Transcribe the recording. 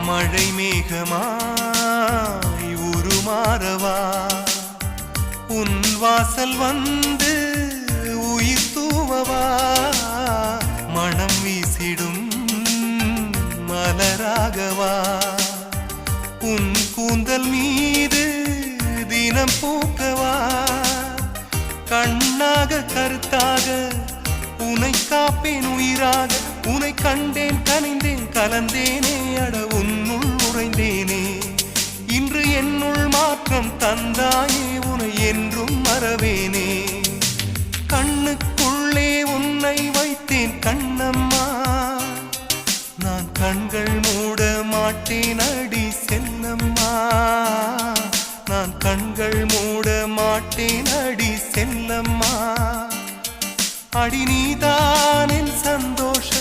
மழை மேகமாய் உருமாறவா உன் வாசல் வந்து உயிர் தூவவா மனம் வீசிடும் மலராகவா உன் கூந்தல் மீது தினம் பூக்கவா கண்ணாக கருத்தாக உனை காப்பேன் உயிராக உனை கண்டேன் கனிந்தேன் கலந்தேனே அட உன்னுள் உறைந்தேனே இன்று என்னுள் மாற்றம் தந்தாயே உனை என்றும் மறவேனே கண்ணுக்குள்ளே உன்னை வைத்தேன் கண்ணம்மா நான் கண்கள் மூட மாட்டேன் அடி செல்லம்மா நான் கண்கள் மூட மாட்டேன் அடி செல்லம்மா அடி நீதான் என் சந்தோஷம்